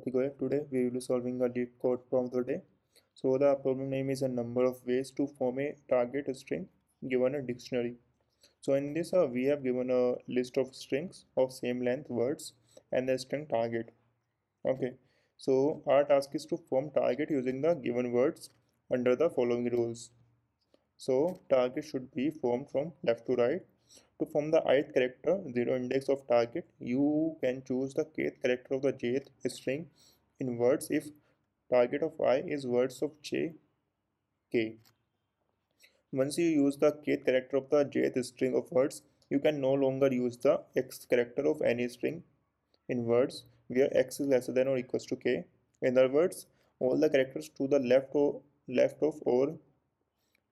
Today we will be solving a Leetcode problem today. So the problem name is a number of ways to form a target string given a dictionary. So in this we have given a list of strings of same length words and the string target. Okay. So our task is to form target using the given words under the following rules. So target should be formed from left to right. To form the ith character, 0 index of target, you can choose the kth character of the jth string in words if target of I is words of j, k. Once you use the kth character of the jth string of words, you can no longer use the x character of any string in words where x is lesser than or equals to k. In other words, all the characters to the left of or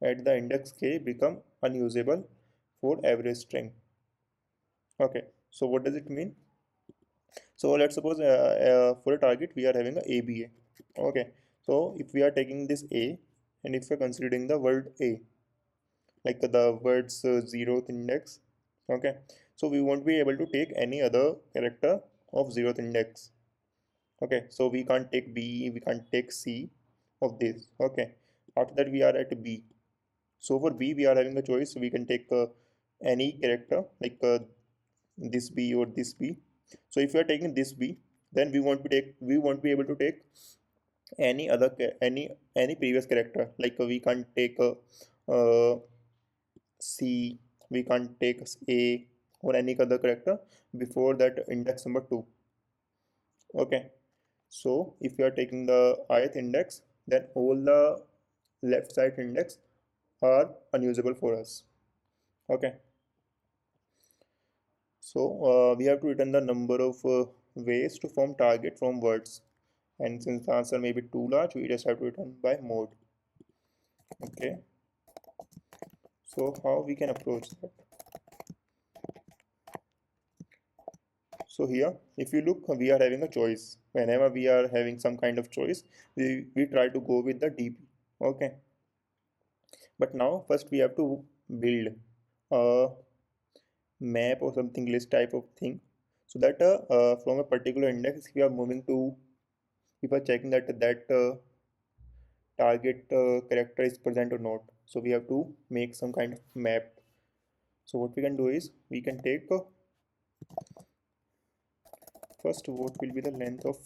at the index k become unusable for every string. Okay, so what does it mean? So let's suppose for a target we are having a ABA. Okay, so if we are taking this A and if we are considering the word A, like the words zeroth index, okay, so we won't be able to take any other character of zeroth index. Okay, so we can't take B, we can't take C of this. Okay, after that we are at B. So for B we are having a choice. We can take any character like this B or this B. So if we are taking this B, then we won't be able to take any other any previous character. Like we can't take C, we can't take A or any other character before that index number 2. Okay. So if you are taking the ith index, then all the left side index are unusable for us. Okay. So we have to return the number of ways to form target from words. And since the answer may be too large, we just have to return by mode. Okay. So how we can approach that? So here, if you look, we are having a choice. Whenever we are having some kind of choice, we try to go with the DP. Okay. But now first we have to build a map or something list type of thing. So that from a particular index, we are moving to, if we are checking that target character is present or not. So we have to make some kind of map. So what we can do is we can take first what will be the length of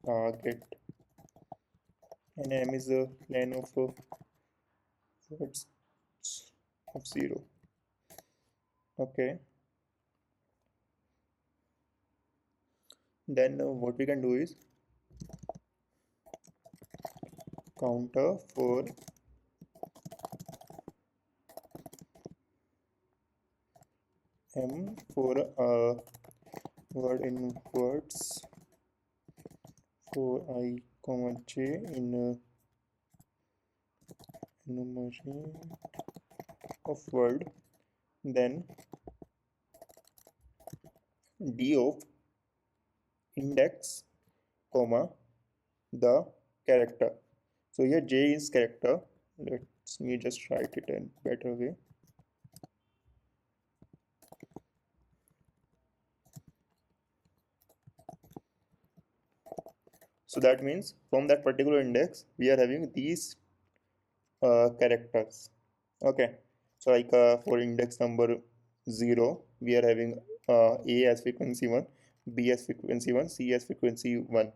target, and m is the length of words of 0. Okay, then what we can do is counter for m for word in words for I comma j in enumeration of word, then d of index comma the character. So here j is character. Let me just write it in better way. So that means from that particular index we are having these characters. Okay, so like for index number 0 we are having a as frequency 1, b as frequency 1, c as frequency 1.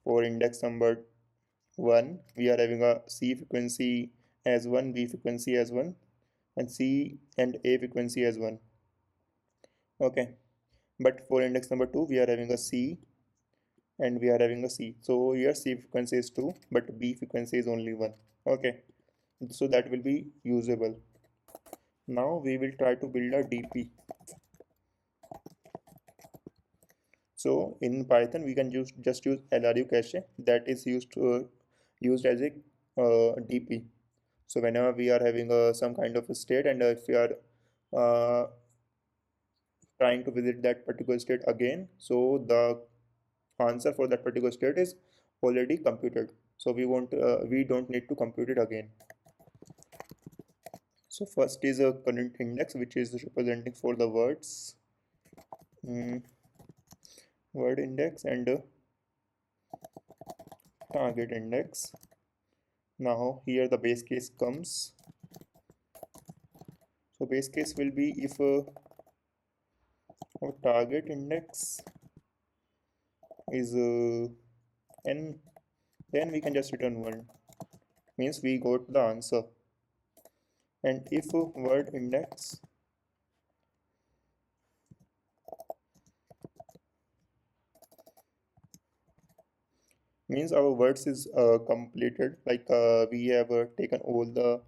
For index number 1 we are having a c frequency as 1, b frequency as 1, and c and a frequency as 1. Okay, but for index number 2 we are having a c and we are having a c. So here c frequency is 2 but b frequency is only 1. Okay, so that will be usable. Now we will try to build a DP. So in Python we can just use LRU cache that is used as a DP. So whenever we are having some kind of a state, and if we are uh, trying to visit that particular state again, so the answer for that particular state is already computed. So we don't need to compute it again. So first is a current index, which is representing for the words. Word index, and target index. Now here the base case comes. So base case will be if our target index is n, then we can just return 1, means we got the answer. And if word index means our words is completed, like we have taken all the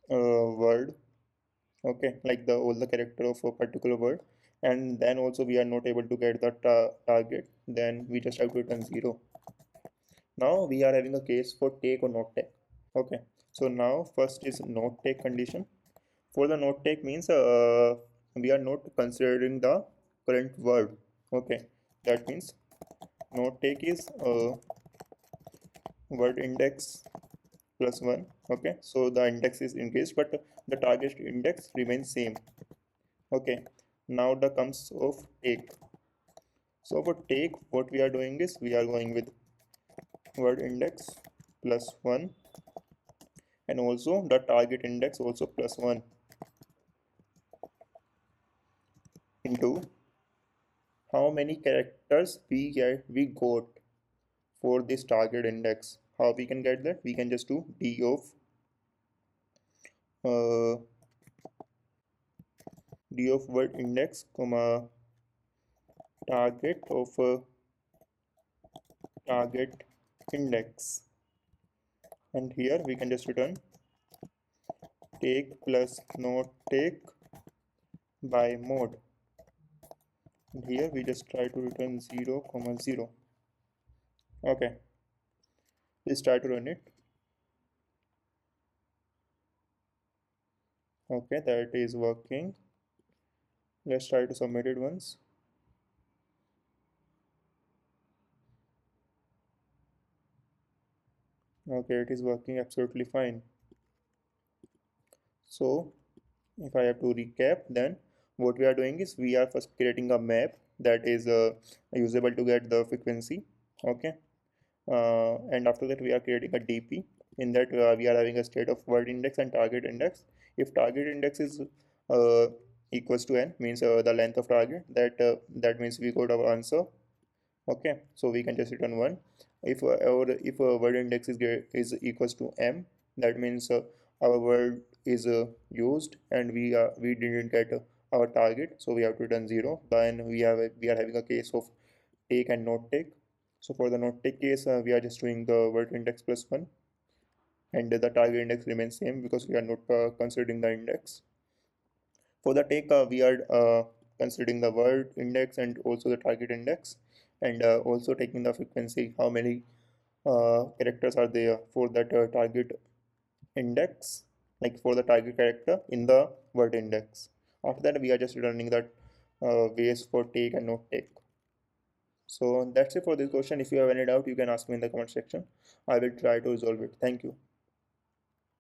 word, okay, like the all the character of a particular word, and then also we are not able to get the target, then we just have to return 0. Now we are having a case for take or not take. Okay, so now first is not take condition. For the not take means we are not considering the current word. Okay, that means not take is word index plus 1. Okay, so the index is increased but the target index remains same. Okay, now the comes of take. So for take, what we are doing is we are going with word index plus 1 and also the target index also plus 1 into how many characters we got for this target index. How we can get that? We can just do d of uh, word index comma target of target index, and here we can just return take plus not take by mode, and here we just try to return 0 comma 0. Okay, let's try to run it. Okay, that is working. Let's try to submit it once. Okay, it is working absolutely fine. So if I have to recap, then what we are doing is we are first creating a map that is usable to get the frequency. Okay, and after that we are creating a DP. In that we are having a state of word index and target index. If target index is uh, equals to n, means the length of target, that means we got our answer. Okay, so we can just return 1. If word index is equals to m, that means our word is used and we didn't get our target, so we have to return 0. Then we are having a case of take and not take. So for the not take case, we are just doing the word index plus 1, and the target index remains same because we are not considering the index. For the take, we are considering the word index and also the target index, and also taking the frequency, how many characters are there for that target index, like for the target character in the word index. After that, we are just returning that ways for take and not take. So that's it for this question. If you have any doubt, you can ask me in the comment section. I will try to resolve it. Thank you.